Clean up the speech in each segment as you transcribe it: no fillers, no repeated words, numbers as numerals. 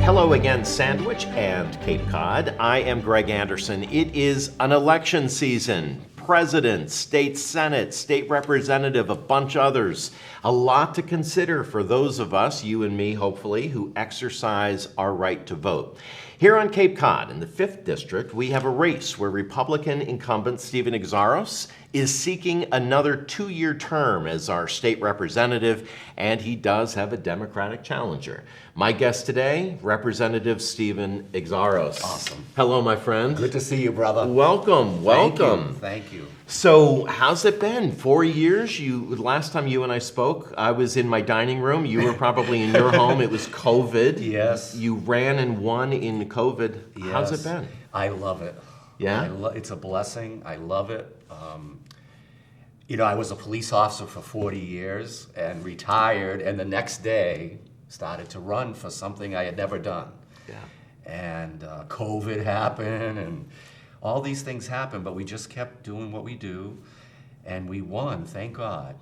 Hello again, Sandwich and Cape Cod. I am Greg Anderson. It is an election season. President, state senate, state representative, a bunch others. A lot to consider for those of us, you and me hopefully, who exercise our right to vote. Here on Cape Cod, in the 5th District, we have a race where Republican incumbent Stephen Xiarhos is seeking another 2-year term as our state representative, and he does have a Democratic challenger. My guest today, Representative Stephen Xiarhos. Awesome. Hello, my friend. Good to see you, brother. Welcome. Thank you. So, how's it been? 4 years? Last time you and I spoke, I was in my dining room. You were probably in your home. It was COVID. Yes. You ran and won in COVID. Yes. How's it been? I love it. Yeah? It's a blessing. I love it. I was a police officer for 40 years and retired, and the next day started to run for something I had never done. Yeah. And COVID happened, and all these things happened, but we just kept doing what we do, and we won, thank God.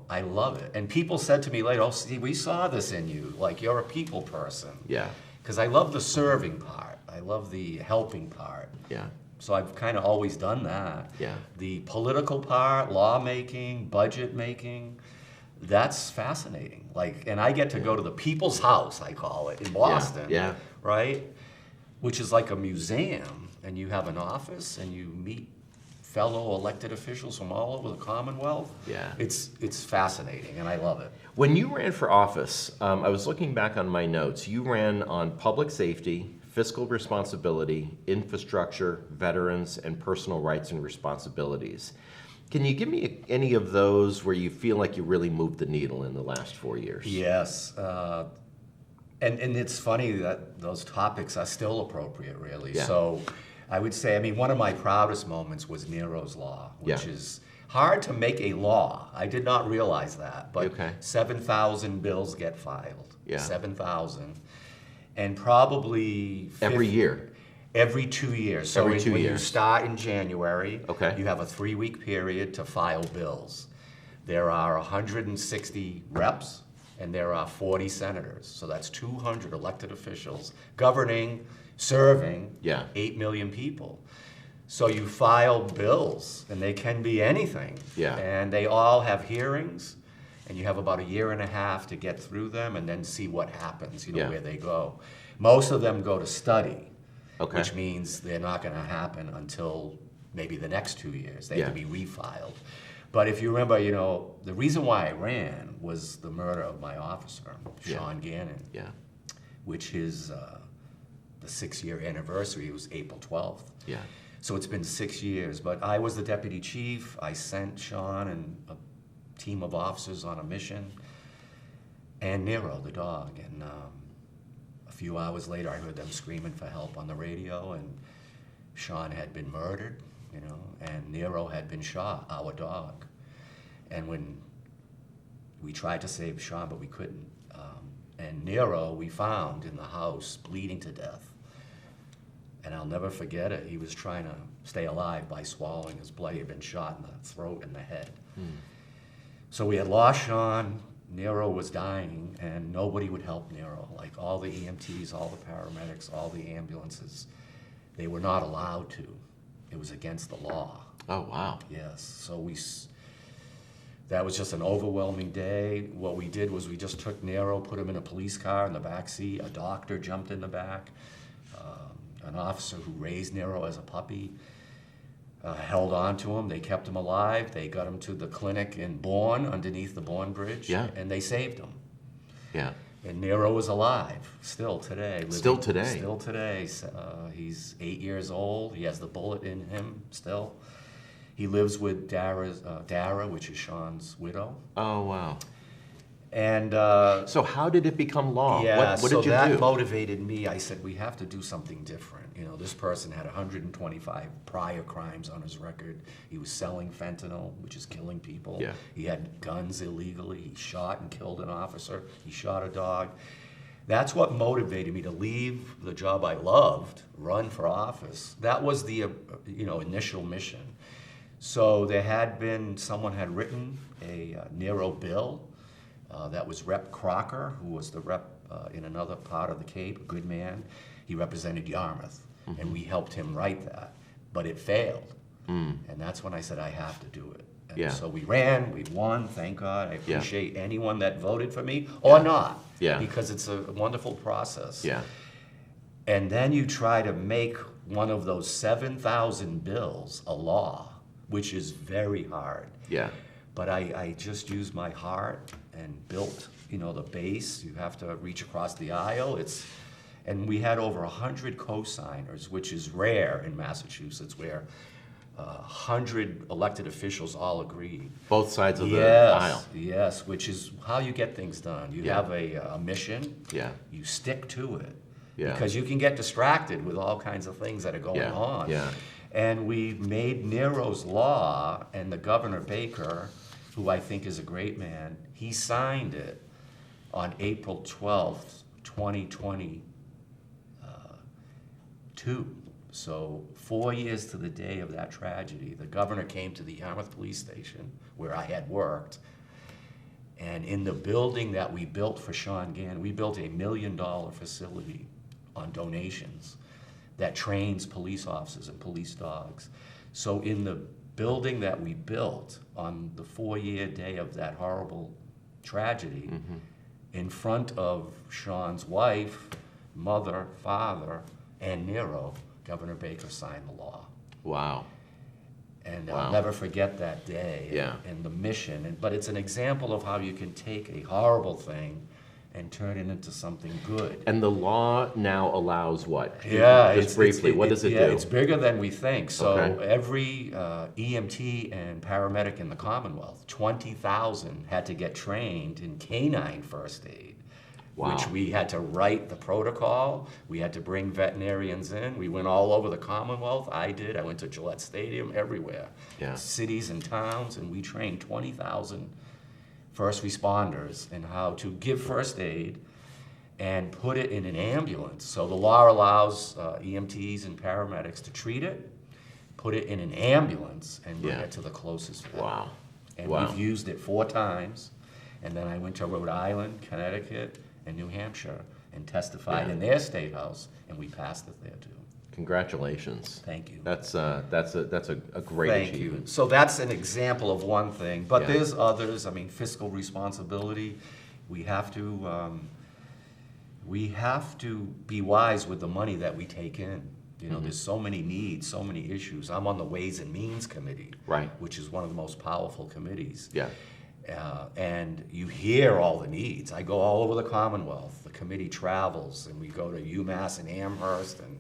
I love it. And people said to me later, "Oh, Steve, we saw this in you, like you're a people person." Yeah. Because I love the serving part. I love the helping part. Yeah. So I've kind of always done that. Yeah. The political part, lawmaking, budget making, that's fascinating. And I get to go to the People's House, I call it, in Boston. Yeah. Right? Which is like a museum, and you have an office, and you meet fellow elected officials from all over the Commonwealth. Yeah. It's fascinating, and I love it. When you ran for office, I was looking back on my notes. You ran on public safety, fiscal responsibility, infrastructure, veterans, and personal rights and responsibilities. Can you give me any of those where you feel like you really moved the needle in the last 4 years? Yes. And it's funny that those topics are still appropriate, really. Yeah. So I would say, one of my proudest moments was Nero's Law, which Yeah. is hard to make a law. I did not realize that, but Okay. 7,000 bills get filed. Yeah. 7,000. And probably... Every year? Every 2 years. So Every 2 when you years. start in January, Okay. you have a 3-week period to file bills. There are 160 reps, and there are 40 senators. So that's 200 elected officials governing, serving Yeah. 8 million people. So you file bills, and they can be anything. Yeah. And they all have hearings, and you have about a year and a half to get through them and then see what happens, Yeah. where they go. Most of them go to study. Okay. Which means they're not going to happen until maybe the next 2 years. They have to be refiled. But if you remember, the reason why I ran was the murder of my officer, Sean Gannon, Yeah. which is the 6-year anniversary. It was April 12th. Yeah. So it's been 6 years. But I was the deputy chief. I sent Sean and a team of officers on a mission, and Nero, the dog. And a few hours later, I heard them screaming for help on the radio, and Sean had been murdered, and Nero had been shot, our dog. And when we tried to save Sean, but we couldn't. And Nero, we found in the house, bleeding to death. And I'll never forget it. He was trying to stay alive by swallowing his blood. He had been shot in the throat and the head. So we had lost Sean. Nero was dying, and nobody would help Nero. Like all the EMTs, all the paramedics, all the ambulances, they were not allowed to. It was against the law. Oh, wow. Yes. So that was just an overwhelming day. What we did was we just took Nero, put him in a police car in the back seat. A doctor jumped in the back. An officer who raised Nero as a puppy held on to him. They kept him alive. They got him to the clinic in Bourne, underneath the Bourne Bridge, Yeah. and they saved him. Yeah. And Nero is alive, still today. Still today? Still today. He's 8 years old. He has the bullet in him still. He lives with Dara, which is Sean's widow. Oh, wow. And So how did it become law? yeah, What so did you that do? motivated me. I said, we have to do something different. This person had 125 prior crimes on his record. He was selling fentanyl, which is killing people. Yeah. He had guns illegally. He shot and killed an officer. He shot a dog. That's what motivated me to leave the job I loved, run for office. That was the initial mission. So someone had written a Nero bill. That was Rep. Crocker, who was the rep in another part of the Cape, a good man. He represented Yarmouth, and we helped him write that, but it failed. And that's when I said, I have to do it. And Yeah. so we ran, we won, thank God. I Yeah. appreciate anyone that voted for me or not, Yeah. because it's a wonderful process. Yeah. And then you try to make one of those 7,000 bills a law, which is very hard. Yeah. But I just used my heart and built, the base. You have to reach across the aisle. And we had over 100 co-signers, which is rare in Massachusetts, where 100 elected officials all agreed. Both sides of the Yes, aisle. yes, which is how you get things done. You Yeah. have a mission. Yeah. You stick to it. Yeah. Because you can get distracted with all kinds of things that are going Yeah, on. yeah. And we made Nero's law, and the Governor Baker, who I think is a great man, he signed it on April 12th, 2022. So 4 years to the day of that tragedy, the governor came to the Yarmouth Police Station, where I had worked, and in the building that we built for Sean Gann, we built $1 million facility on donations that trains police officers and police dogs. So in the building that we built on the 4-year day of that horrible tragedy, in front of Sean's wife, mother, father, and Nero, Governor Baker signed the law. Wow. And Wow. I'll never forget that day Yeah. and the mission. But it's an example of how you can take a horrible thing and turn it into something good. And the law now allows what? Yeah, Just briefly, what does it yeah, do? it's bigger than we think. So Okay. every EMT and paramedic in the Commonwealth, 20,000 had to get trained in canine first aid. Wow. Which we had to write the protocol. We had to bring veterinarians in. We went all over the Commonwealth. I did. I went to Gillette Stadium, everywhere. Yeah. Cities and towns, and we trained 20,000 first responders in how to give first aid and put it in an ambulance. So the law allows EMTs and paramedics to treat it, put it in an ambulance, and bring Yeah. it to the closest vet. Wow. And Wow. we've used it 4 times. And then I went to Rhode Island, Connecticut, and New Hampshire and testified Yeah. in their state house, and we passed it there too. Congratulations. Thank you. That's a great Thank achievement. you. So that's an example of one thing, but Yeah. there's others. I mean, fiscal responsibility. We have to be wise with the money that we take in. There's so many needs, so many issues. I'm on the Ways and Means Committee, Right. which is one of the most powerful committees. Yeah. And you hear all the needs. I go all over the Commonwealth. The committee travels, and we go to UMass and Amherst and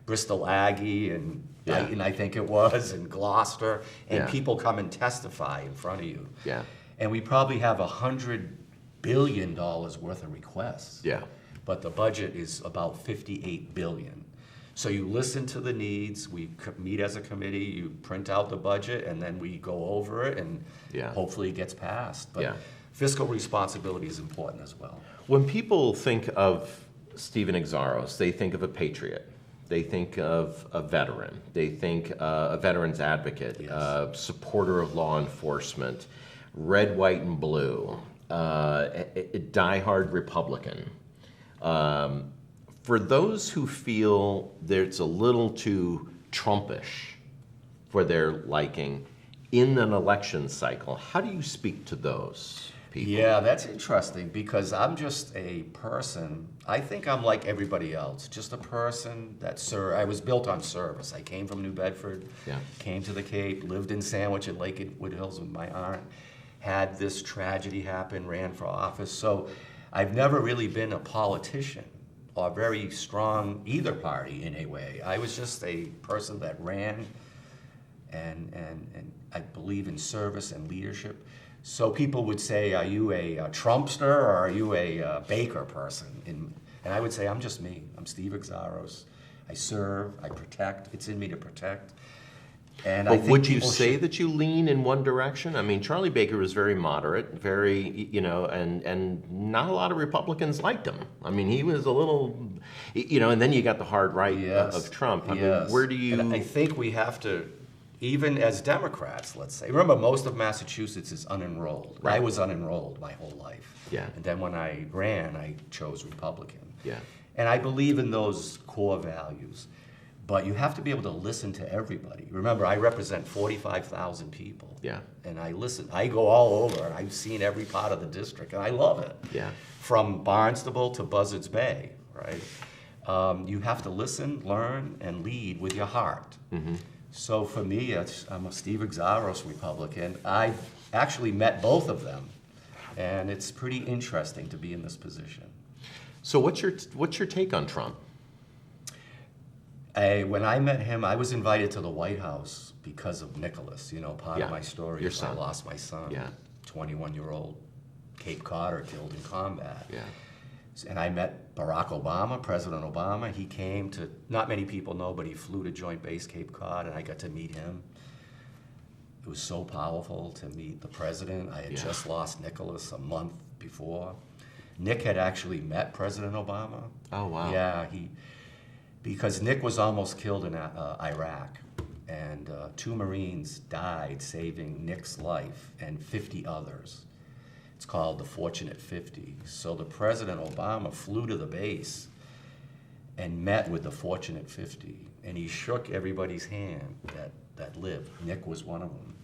Bristol Aggie and Yeah. Dayton, I think it was, and Gloucester, and Yeah. people come and testify in front of you. Yeah. And we probably have $100 billion worth of requests. Yeah. But the budget is about $58 billion. So you listen to the needs, we meet as a committee, you print out the budget, and then we go over it, and Yeah. hopefully it gets passed. But Yeah. fiscal responsibility is important as well. When people think of Stephen Xiarhos, they think of a patriot. They think of a veteran. They think a veteran's advocate, Yes. a supporter of law enforcement, red, white, and blue, a diehard Republican. For those who feel that it's a little too Trumpish for their liking in an election cycle, how do you speak to those people? Yeah, that's interesting because I'm just a person. I think I'm like everybody else, just a person that I was built on service. I came from New Bedford, Yeah. came to the Cape, lived in Sandwich and Lakewood Hills with my aunt, had this tragedy happen, ran for office. So I've never really been a politician or very strong either party in a way. I was just a person that ran and I believe in service and leadership. So people would say, are you a Trumpster or are you a Baker person? And I would say, I'm just me. I'm Steve Xiarhos. I serve, I protect. It's in me to protect. And I But think would you people say should- that you lean in one direction? I mean, Charlie Baker was very moderate, very, and not a lot of Republicans liked him. I mean, he was a little, and then you got the hard right Yes. of Trump. I Yes. mean, where do you... And I think we have to even as Democrats, let's say. Remember, most of Massachusetts is unenrolled. Right. I was unenrolled my whole life. Yeah. And then when I ran, I chose Republican. Yeah. And I believe in those core values. But you have to be able to listen to everybody. Remember, I represent 45,000 people. Yeah. And I listen. I go all over, and I've seen every part of the district, and I love it. Yeah. From Barnstable to Buzzards Bay, right? You have to listen, learn, and lead with your heart. Mm-hmm. So for me, I'm a Steve Xiarhos Republican. I actually met both of them, and it's pretty interesting to be in this position. So what's your take on Trump? When I met him, I was invited to the White House because of Nicholas. You know, part Yeah, of my story your is I son. lost my son, Yeah. 21-year-old Cape Codder killed in combat. Yeah. And I met Barack Obama, President Obama. He came to, not many people know, but he flew to Joint Base Cape Cod, and I got to meet him. It was so powerful to meet the president. I had Yeah. just lost Nicholas a month before. Nick had actually met President Obama. Oh, wow. Yeah, because Nick was almost killed in Iraq, and 2 Marines died saving Nick's life and 50 others. It's called the Fortunate 50. So the President Obama flew to the base and met with the Fortunate 50, and he shook everybody's hand that lived. Nick was one of them.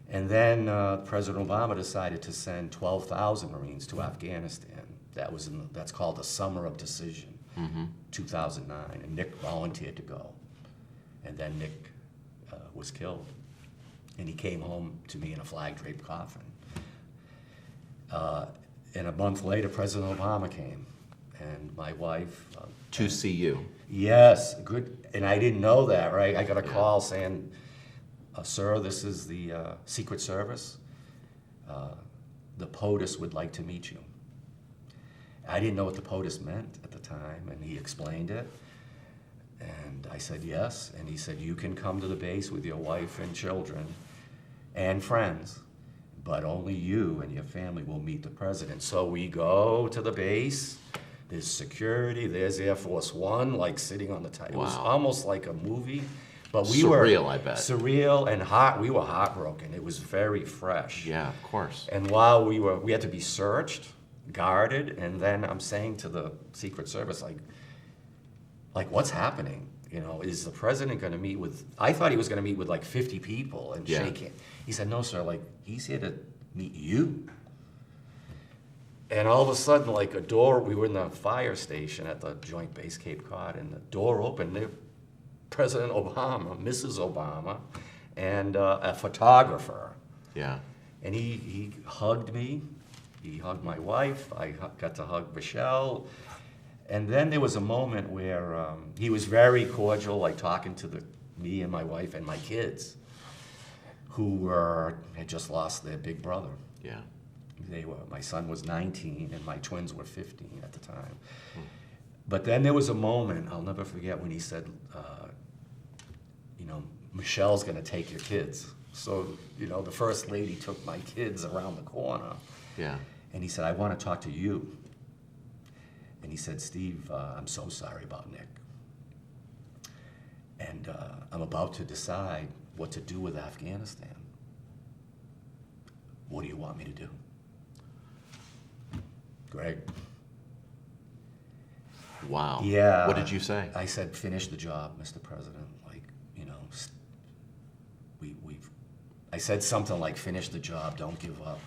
And then President Obama decided to send 12,000 Marines to Afghanistan. That's called the Summer of Decision, 2009, and Nick volunteered to go. And then Nick was killed, and he came home to me in a flag-draped coffin. And a month later, President Obama came, and my wife. To see you. Yes, good. And I didn't know that, right? I got a call saying, "Sir, this is the Secret Service. The POTUS would like to meet you." I didn't know what the POTUS meant at the time, and he explained it. And I said yes, and he said, "You can come to the base with your wife and children and friends, but only you and your family will meet the president." So we go to the base. There's security. There's Air Force One, like sitting on the top. It was Wow. almost like a movie, but we Surreal, were I bet. surreal and we were heartbroken. It was very fresh. Yeah, of course. And while we had to be searched, guarded, and then I'm saying to the Secret Service, like what's happening? You know, is the president going to meet with? I thought he was going to meet with like 50 people and Yeah. shake hands. He said, "No, sir. Like he's here to meet you." And all of a sudden, like a door, we were in the fire station at the Joint Base Cape Cod, and the door opened. There, President Obama, Mrs. Obama, and a photographer. Yeah. And he hugged me. He hugged my wife. I got to hug Michelle. And then there was a moment where he was very cordial, like talking to me and my wife and my kids, who had just lost their big brother. Yeah. My son was 19 and my twins were 15 at the time. But then there was a moment, I'll never forget, when he said, "Michelle's gonna take your kids." So, the First Lady took my kids around the corner. Yeah. And he said, "I want to talk to you." And he said, "Steve, I'm so sorry about Nick. And I'm about to decide what to do with Afghanistan. What do you want me to do?" Greg. Wow. Yeah. What did you say? I said, "Finish the job, Mr. President. I said something like, "Finish the job, don't give up,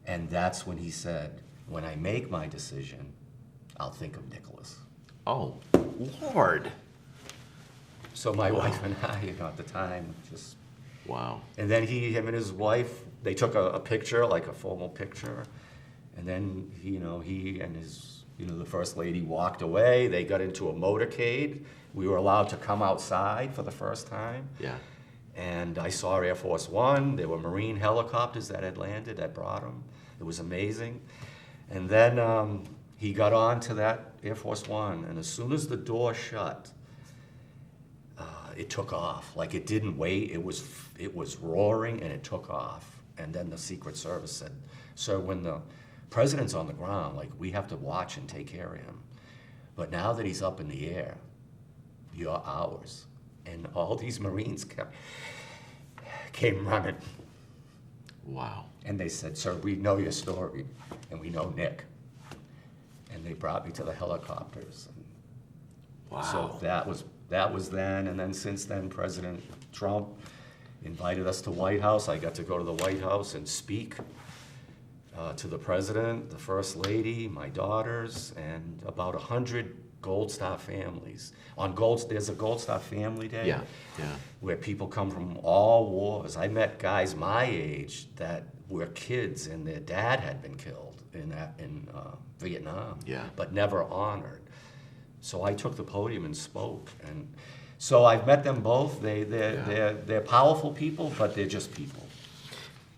And that's when he said, "When I make my decision, I'll think of Nicholas." Oh, Lord. So my wife and I, at the time, just... Wow. And then him and his wife, they took a picture, like a formal picture. And then, he and his, the First Lady walked away. They got into a motorcade. We were allowed to come outside for the first time. Yeah. And I saw Air Force One. There were Marine helicopters that had landed that brought him. It was amazing. And then he got on to that Air Force One, and as soon as the door shut, it took off. Like, it didn't wait. It was roaring, and it took off. And then the Secret Service said, "Sir, when the president's on the ground, like, we have to watch and take care of him. But now that he's up in the air, you're ours." And all these Marines came running. Wow. And they said, "Sir, we know your story, and we know Nick." And they brought me to the helicopters. Wow. So that was then, and then since then, President Trump invited us to White House. I got to go to the White House and speak to the president, the first lady, my daughters, and about 100 Gold Star families. There's a Gold Star Family Day. Yeah. Where people come from all wars. I met guys my age that were kids and their dad had been killed in Vietnam, but never honored. So I took the podium and spoke, and so I've met them both. They're powerful people, but they're just people.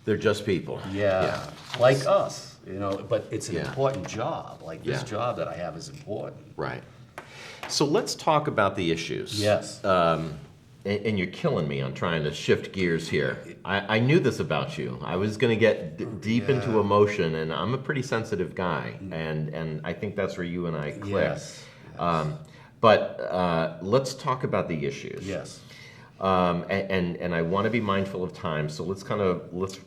They're just people. Yeah. Like us, But it's an Yeah. important job. Like this Yeah. job that I have is important. Right. So let's talk about the issues. Yes. And you're killing me on trying to shift gears here. I knew this about you. I was going to get deep into emotion, and I'm a pretty sensitive guy, and I think that's where you and I click. Yes. But let's talk about the issues. Yes. And I want to be mindful of time, so let's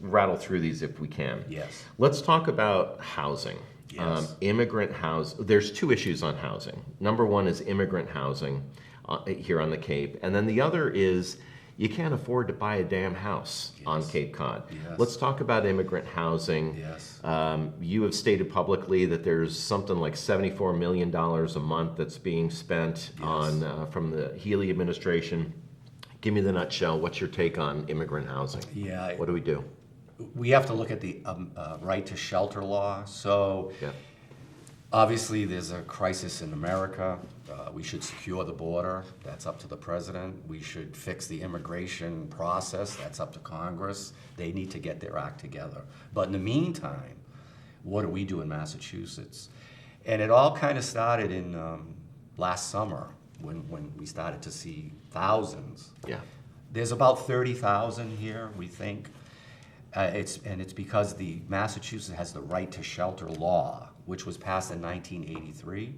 rattle through these if we can. Yes. Let's talk about housing. Yes. Immigrant house. There's two issues on housing. Number one is immigrant housing here on the Cape, and then the other is you can't afford to buy a damn house on Cape Cod. Yes. Let's talk about immigrant housing. Yes. You have stated publicly that there's something like $74 million a month that's being spent on from the Healy administration. Give me the nutshell. What's your take on immigrant housing? Yeah. What do we do? We have to look at the right to shelter law. So obviously there's a crisis in America. We should secure the border. That's up to the president. We should fix the immigration process. That's up to Congress. They need to get their act together. But in the meantime, what do we do in Massachusetts? And it all kind of started in last summer when we started to see thousands. Yeah. There's about 30,000 here, we think. It's because the Massachusetts has the right to shelter law, which was passed in 1983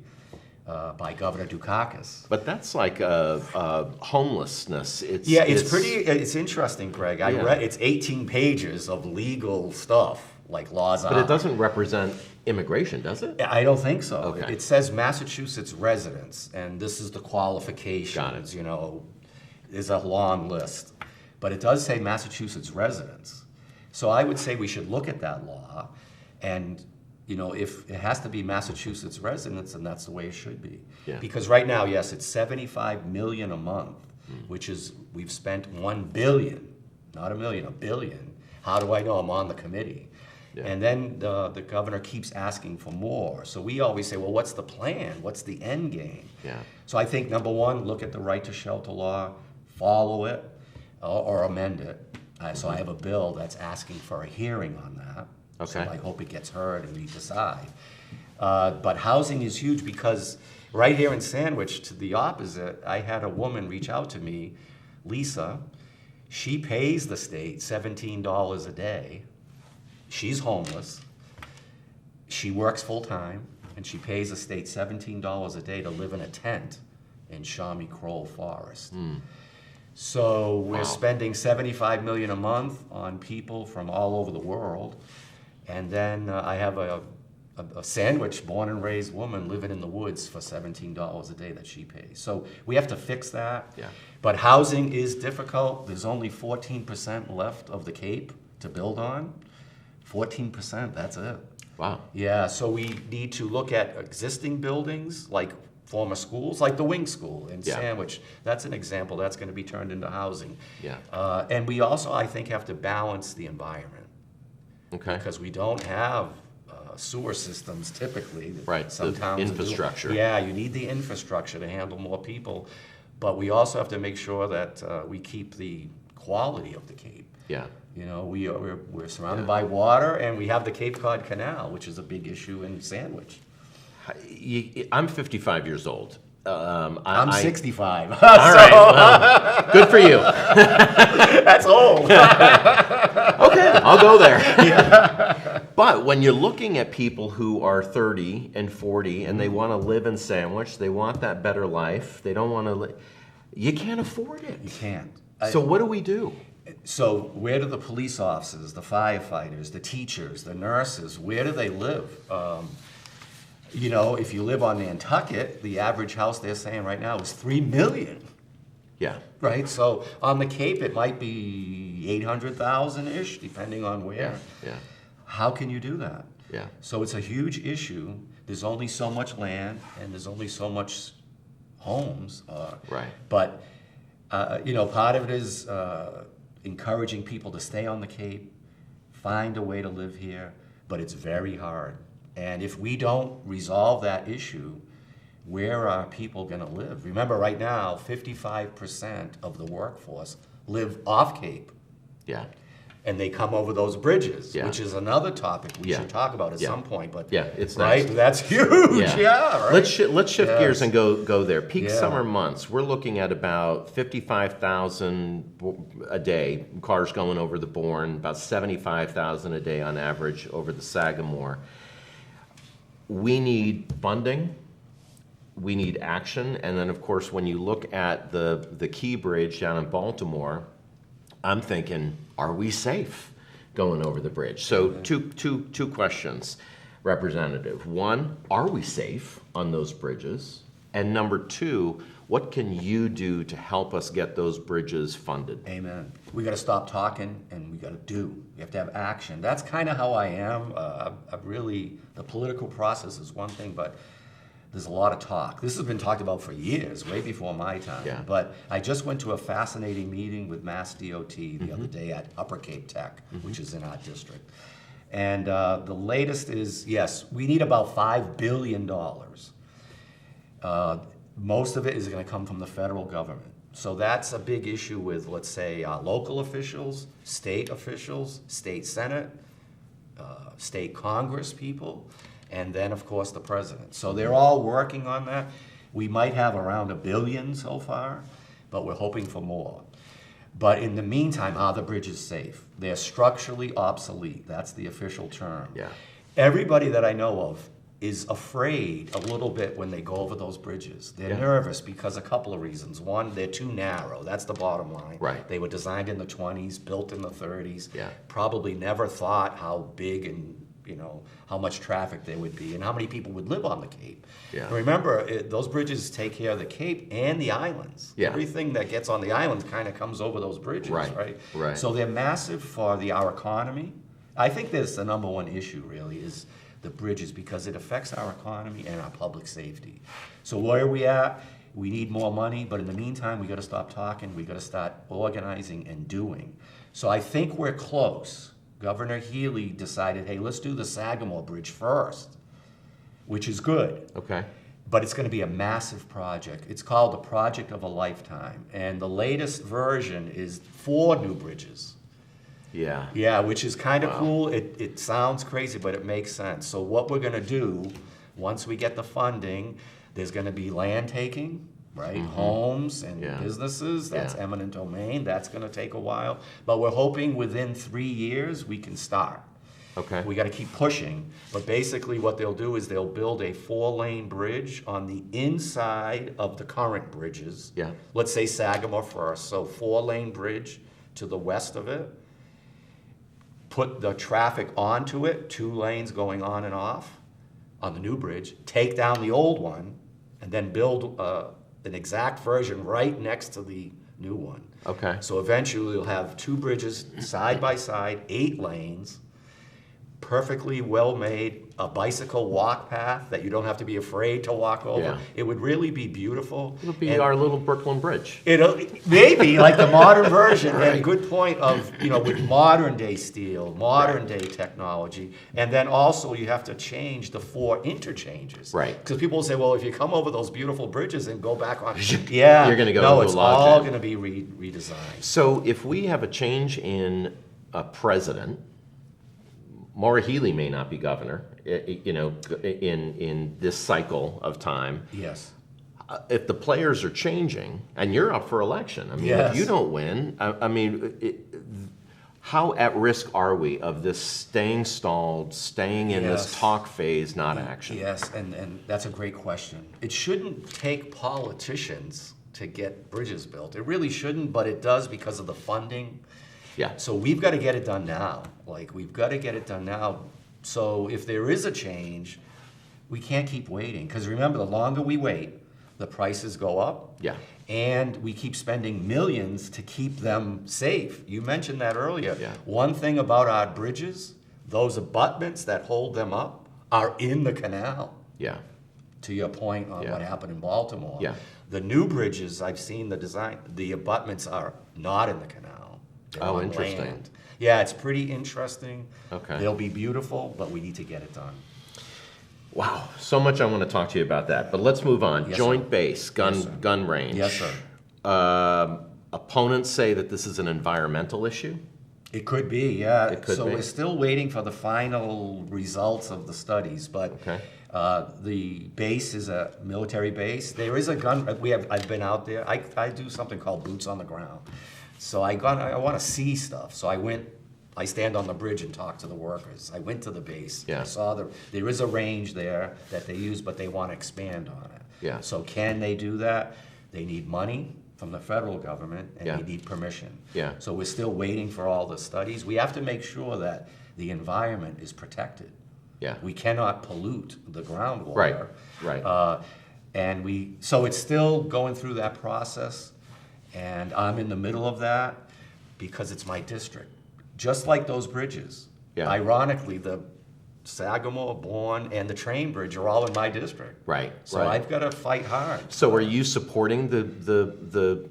by Governor Dukakis. But that's like homelessness. It's interesting, Greg. I read it's 18 pages of legal stuff, like laws. But it doesn't represent immigration, does it? I don't think so. Okay. It says Massachusetts residents, and this is the qualifications. Got it. There's a long list, but it does say Massachusetts residents. So I would say we should look at that law, and if it has to be Massachusetts residents, then that's the way it should be. Yeah. Because right now, yes, it's $75 million a month, which is we've spent $1 billion, not a million, $1 billion. How do I know? I'm on the committee. Yeah. And then the governor keeps asking for more. So we always say, well, what's the plan? What's the end game? Yeah. So I think, number one, look at the right to shelter law, follow it, or amend it. So I have a bill that's asking for a hearing on that. Okay. So I hope it gets heard and we decide. But housing is huge because right here in Sandwich, to the opposite, I had a woman reach out to me, Lisa. She pays the state $17 a day. She's homeless. She works full time, and she pays the state $17 a day to live in a tent in Shawnee Crow Forest. So we're spending $75 million a month on people from all over the world, and then I have a Sandwich, born and raised woman living in the woods for $17 a day that she pays. So we have to fix that. Yeah. But housing is difficult. There's only 14% left of the Cape to build on. 14%, that's it. Wow. Yeah, so we need to look at existing buildings, like former schools, like the Wing School in Sandwich. That's an example that's going to be turned into housing. Yeah. And we also, I think, have to balance the environment. Okay. Because we don't have sewer systems typically. Right, Some the towns do. infrastructure. Yeah, you need the infrastructure to handle more people. But we also have to make sure that we keep the quality of the Cape. Yeah. We're surrounded by water, and we have the Cape Cod Canal, which is a big issue in Sandwich. I'm 55 years old. I'm 65. All right. Well, good for you. That's old. Okay, I'll go there. But when you're looking at people who are 30 and 40 and they want to live in Sandwich, they want that better life, they don't want to You can't afford it. You can't. So what do we do? So where do the police officers, the firefighters, the teachers, the nurses, where do they live? If you live on Nantucket, the average house they're saying right now is $3 million. Yeah. Right? So on the Cape, it might be 800,000-ish, depending on where. Yeah. How can you do that? Yeah. So it's a huge issue. There's only so much land, and there's only so much homes. Right. But, part of it is encouraging people to stay on the Cape, find a way to live here, but it's very hard. And if we don't resolve that issue, where are people going to live? Remember, right now, 55% of the workforce live off Cape. Yeah. And they come over those bridges, Yeah. which is another topic we should talk about at some point. But it's right, next. that's huge. Yeah, right. Let's shift gears and go there. Peak Yeah. summer months, we're looking at about 55,000 a day cars going over the Bourne, about 75,000 a day on average over the Sagamore. We need funding. We need action, and then of course, when you look at the Key Bridge down in Baltimore, I'm thinking, are we safe going over the bridge? So two questions, Representative. One, are we safe on those bridges? And number two, what can you do to help us get those bridges funded? Amen. We got to stop talking and we got to do. We have to have action. That's kind of how I am. The political process is one thing, but there's a lot of talk. This has been talked about for years, way before my time. Yeah. But I just went to a fascinating meeting with Mass DOT the other day at Upper Cape Tech, which is in our district. And the latest is, yes, we need about $5 billion. Most of it is going to come from the federal government. So that's a big issue with, let's say, local officials, state senate, state Congress people, and then, of course, the president. So they're all working on that. We might have around $1 billion so far, but we're hoping for more. But in the meantime, are the bridges safe? They're structurally obsolete. That's the official term. Yeah. Everybody that I know of is afraid a little bit when they go over those bridges. They're nervous because a couple of reasons. One, they're too narrow. That's the bottom line. Right. They were designed in the 20s, built in the 30s. Yeah. Probably never thought how big and how much traffic there would be and how many people would live on the Cape. Yeah. Remember, those bridges take care of the Cape and the islands. Yeah. Everything that gets on the islands kind of comes over those bridges, Right. So they're massive for our economy. I think that's the number one issue, really, is the bridges, because it affects our economy and our public safety. So where are we at? We need more money, but in the meantime, we got to stop talking. We got to start organizing and doing. So I think we're close. Governor Healy decided, hey, let's do the Sagamore Bridge first, which is good. Okay. But it's going to be a massive project. It's called the Project of a Lifetime. And the latest version is 4 new bridges. Yeah. Yeah, which is kind of cool. It sounds crazy, but it makes sense. So what we're going to do, once we get the funding, there's going to be land taking, right? Homes and businesses. That's eminent domain. That's going to take a while. But we're hoping within 3 years we can start. Okay. We got to keep pushing. But basically what they'll do is they'll build a 4-lane bridge on the inside of the current bridges. Yeah. Let's say Sagamore first. So 4-lane bridge to the west of it. Put the traffic onto it, 2 lanes going on and off on the new bridge, take down the old one, and then build an exact version right next to the new one. Okay. So eventually you'll have 2 bridges side by side, 8 lanes, perfectly well-made, a bicycle walk path that you don't have to be afraid to walk over. Yeah. It would really be beautiful. It'll be our little Brooklyn Bridge. Maybe like the modern version. And good point of, with modern day steel, modern day technology. And then also you have to change the 4 interchanges. Right. Because people will say, well, if you come over those beautiful bridges and go back on, yeah. You're gonna go No, to it's Lodge all End. going to be redesigned. So if we have a change in a president, Maura Healey may not be governor, in this cycle of time. Yes. If the players are changing, and you're up for election, Yes. if you don't win, how at risk are we of this staying stalled, staying in this Yes. talk phase, not action? Yes, and that's a great question. It shouldn't take politicians to get bridges built. It really shouldn't, but it does because of the funding. Yeah. So we've got to get it done now. Like, we've got to get it done now. So if there is a change, we can't keep waiting. Because remember, the longer we wait, the prices go up. Yeah. And we keep spending millions to keep them safe. You mentioned that earlier. Yeah. One thing about our bridges, those abutments that hold them up are in the canal. Yeah. To your point on Yeah. what happened in Baltimore. Yeah. The new bridges, I've seen the design, the abutments are not in the canal. They're Oh, on interesting. land. Yeah, it's pretty interesting. Okay. They'll be beautiful, but we need to get it done. Wow, so much I want to talk to you about that. But let's move on. Yes, Joint sir. base, Yes, sir. gun range. Yes, sir. Opponents say that this is an environmental issue. It could be, yeah. It could so be. we're still waiting for the final results of the studies, but Okay. the base is a military base. There is a gun. I've been out there. I do something called boots on the ground. So I want to see stuff. So I stand on the bridge and talk to the workers. I went to the base. Yeah. I saw there is a range there that they use, but they want to expand on it. Yeah. So can they do that? They need money from the federal government, and Yeah. they need permission. Yeah. So we're still waiting for all the studies. We have to make sure that the environment is protected. Yeah. We cannot pollute the groundwater. Right, right. So it's still going through that process, and I'm in the middle of that because it's my district. Just like those bridges. Yeah. Ironically, the Sagamore, Bourne, and the train bridge are all in my district. Right, So right. I've got to fight hard. So are you supporting the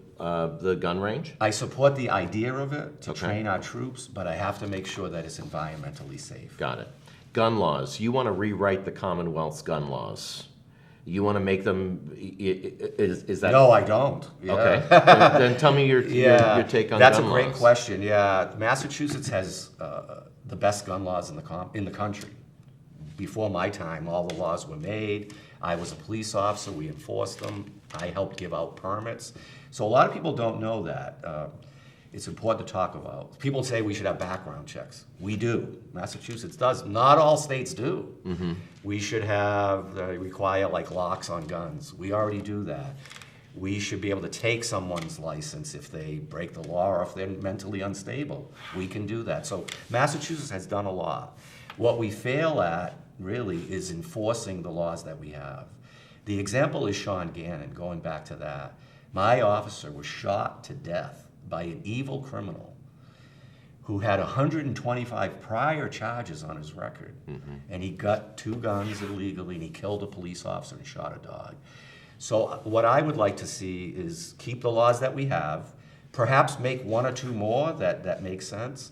gun range? I support the idea of it to Okay. train our troops, but I have to make sure that it's environmentally safe. Got it. Gun laws. You want to rewrite the Commonwealth's gun laws. You want to make them, is that? No, I don't. Yeah. Okay. Then tell me your take on gun laws. That's a great question. Yeah, Massachusetts has the best gun laws in the country. Before my time, all the laws were made. I was a police officer. We enforced them. I helped give out permits. So a lot of people don't know that. It's important to talk about. People say we should have background checks. We do. Massachusetts does. Not all states do. Mm-hmm. We should require like locks on guns. We already do that. We should be able to take someone's license if they break the law or if they're mentally unstable. We can do that. So Massachusetts has done a lot. What we fail at really is enforcing the laws that we have. The example is Sean Gannon, going back to that. My officer was shot to death by an evil criminal who had 125 prior charges on his record. Mm-hmm. And he got 2 guns illegally, and he killed a police officer and shot a dog. So what I would like to see is keep the laws that we have, perhaps make 1 or 2 more that make sense,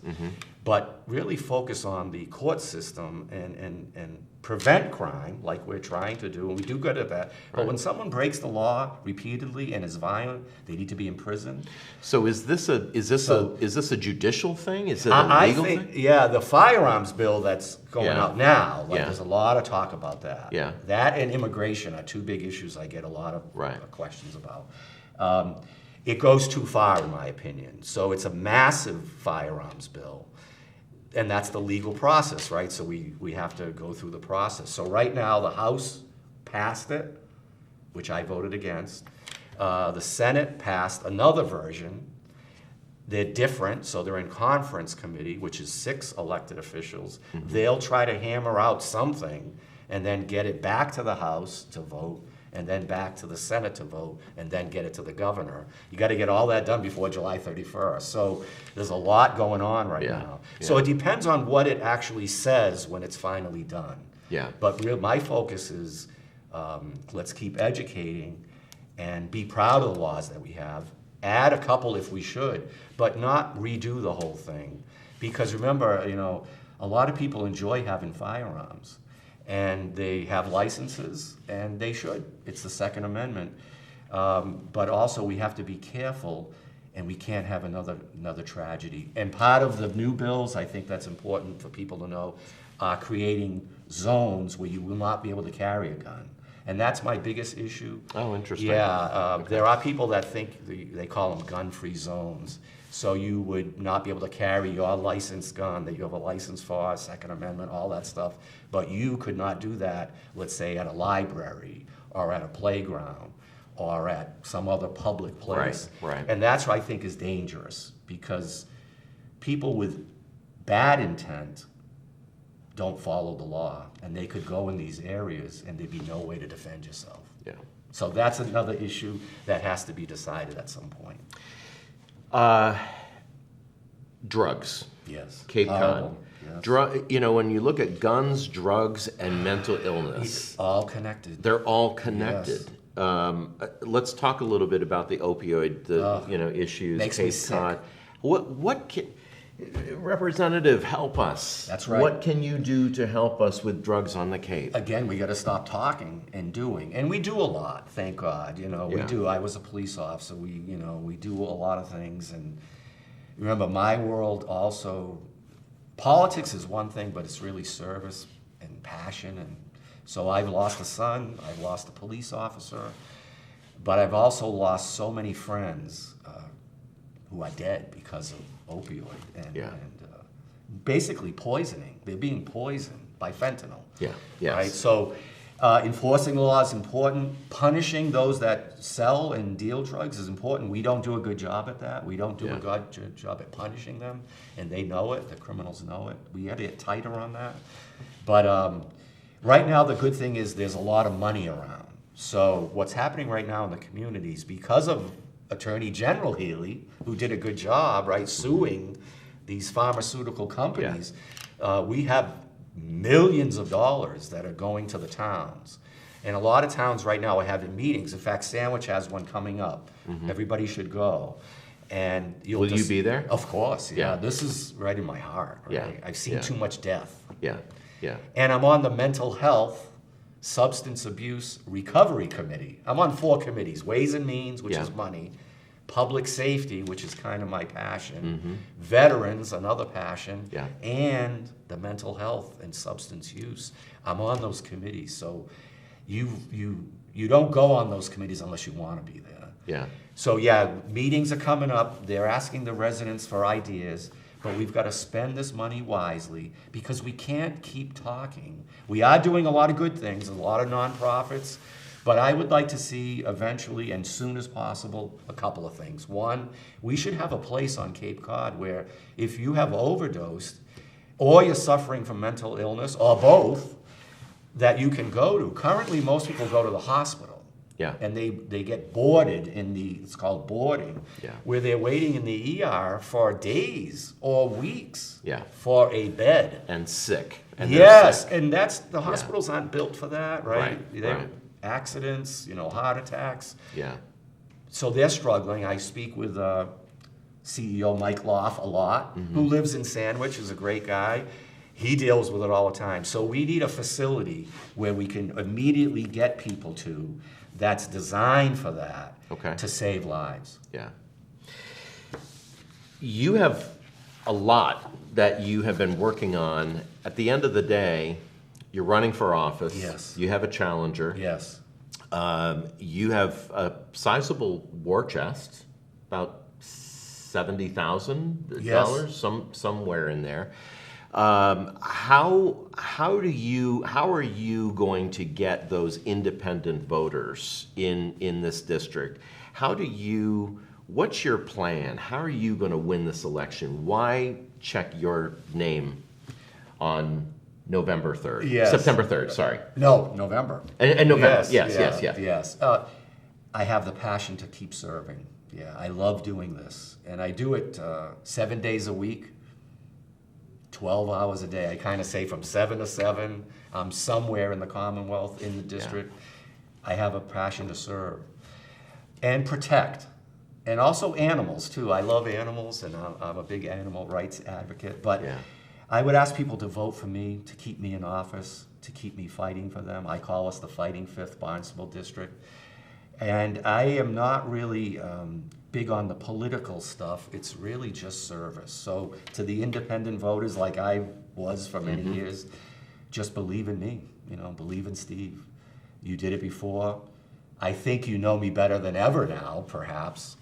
but really focus on the court system and prevent crime like we're trying to do, and we do good at that. But when someone breaks the law repeatedly and is violent, they need to be imprisoned. So is this a judicial thing? Is it a legal thing? Yeah, the firearms bill that's going Yeah. out now, like Yeah. there's a lot of talk about that. Yeah. That and immigration are 2 big issues I get a lot of Right. questions about. It goes too far, in my opinion. So it's a massive firearms bill. And that's the legal process, right? So we have to go through the process. So right now, the House passed it, which I voted against. The Senate passed another version. They're different, so they're in conference committee, which is 6 elected officials. Mm-hmm. They'll try to hammer out something and then get it back to the House to vote, and then back to the Senate to vote, and then get it to the governor. You got to get all that done before July 31st. So there's a lot going on right now. So Yeah. it depends on what it actually says when it's finally done. Yeah. But my focus is let's keep educating and be proud of the laws that we have. Add a couple if we should, but not redo the whole thing. Because remember, a lot of people enjoy having firearms. And they have licenses, and they should. It's the Second Amendment. But also, we have to be careful, and we can't have another tragedy. And part of the new bills, I think that's important for people to know, are creating zones where you will not be able to carry a gun. And that's my biggest issue. Oh, interesting. Yeah, there are people that think they call them gun-free zones. So you would not be able to carry your licensed gun that you have a license for, Second Amendment, all that stuff. But you could not do that, let's say, at a library or at a playground or at some other public place. Right. And that's what I think is dangerous, because people with bad intent don't follow the law, and they could go in these areas and there'd be no way to defend yourself. Yeah. So that's another issue that has to be decided at some point. Drugs. Yes. Cape Cod. Yes. When you look at guns, drugs, and mental illness, It's all connected. they're all connected. Let's talk a little bit about the opioid, issues. Makes me Cape sick. Cod. What can, Representative, help us? That's right. What can you do to help us with drugs on the Cape? Again, we got to stop talking and doing, and we do a lot. Thank God, we Yeah. do. I was a police officer. We do a lot of things, and remember, my world also. Politics is one thing, but it's really service and passion, and so I've lost a son. I've lost a police officer, but I've also lost so many friends who are dead because of opioid and basically poisoning. They're being poisoned by fentanyl. Yeah. Yes. Right? So enforcing the law is important. Punishing those that sell and deal drugs is important. We don't do a good job at that. We don't do a good job at punishing them, and they know it. The criminals know it. We got to get tighter on that. But right now, the good thing is there's a lot of money around. So what's happening right now in the communities, because of Attorney General Healy, who did a good job, right, suing these pharmaceutical companies, we have millions of dollars that are going to the towns. And a lot of towns right now are having meetings. In fact, Sandwich has one coming up. Everybody should go. And Will you be there? Of course, yeah. Yeah. This is right in my heart, right? Yeah, I've seen yeah. too much death. Yeah. And I'm on the Mental Health, Substance Abuse Recovery Committee. I'm on 4 committees: Ways and Means, which Yeah. is money; Public Safety, which is kind of my passion; Veterans, another passion; Yeah. and the Mental Health and Substance Use. I'm on those committees, so you don't go on those committees unless you want to be there. Yeah. So yeah, meetings are coming up. They're asking the residents for ideas, but we've got to spend this money wisely, because we can't keep talking. We are doing a lot of good things, a lot of nonprofits, but I would like to see eventually, and soon as possible, a couple of things. One, we should have a place on Cape Cod where if you have overdosed, or you're suffering from mental illness, or both, that you can go to. Currently, most people go to the hospital. Yeah. And they get boarded it's called boarding, Yeah. where they're waiting in the ER for days or weeks Yeah. for a bed. And sick. And they're Yes, sick. and the hospitals aren't built for that, right? Right, They're right. accidents, heart attacks. Yeah. So they're struggling. I speak with CEO Mike Loff a lot, who lives in Sandwich, is a great guy. He deals with it all the time. So we need a facility where we can immediately get people to that's designed for that, Okay. to save lives. Yeah. You have a lot that you have been working on. At the end of the day, you're running for office. Yes. You have a challenger. Yes. You have a sizable war chest, about $70,000, Yes. somewhere in there. How are you going to get those independent voters in this district? What's your plan? How are you going to win this election? Why check your name on November 3rd? Yes. September 3rd, sorry. No, November. And November, Yes. yes. I have the passion to keep serving. Yeah, I love doing this. And I do it 7 days a week, 12 hours a day. I kind of say from 7 to 7, I'm somewhere in the Commonwealth, in the district. I have a passion to serve and protect. And also animals, too. I love animals, and I'm a big animal rights advocate. But Yeah. I would ask people to vote for me, to keep me in office, to keep me fighting for them. I call us the Fighting Fifth Barnstable District. And I am not really big on the political stuff. It's really just service. So to the independent voters, like I was for many years, just believe in me, believe in Steve. You did it before. I think you know me better than ever now, perhaps.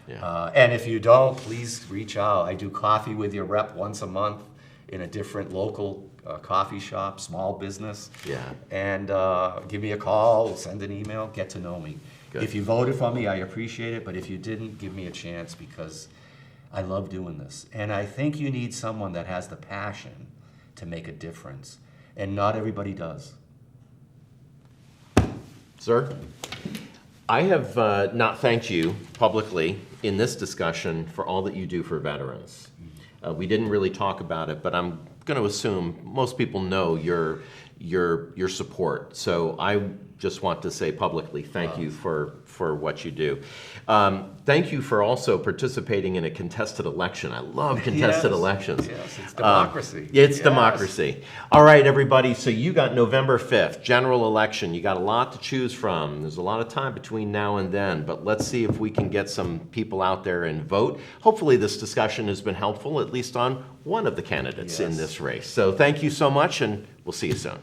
Yeah. And if you don't, please reach out. I do coffee with your rep once a month in a different local coffee shop, small business. Yeah. And give me a call, send an email, get to know me. good. If you voted for me, I appreciate it, but if you didn't, give me a chance because I love doing this. And I think you need someone that has the passion to make a difference, and not everybody does. Sir, I have not thanked you publicly in this discussion for all that you do for veterans. We didn't really talk about it, but I'm going to assume most people know your support. So I just want to say publicly thank you for what you do. Thank you for also participating in a contested election. I love contested elections. Yes, it's democracy. It's Yes. democracy. All right, everybody. So you got November 5th, general election. You got a lot to choose from. There's a lot of time between now and then, but let's see if we can get some people out there and vote. Hopefully this discussion has been helpful, at least on one of the candidates in Yes. this race. So thank you so much, and we'll see you soon.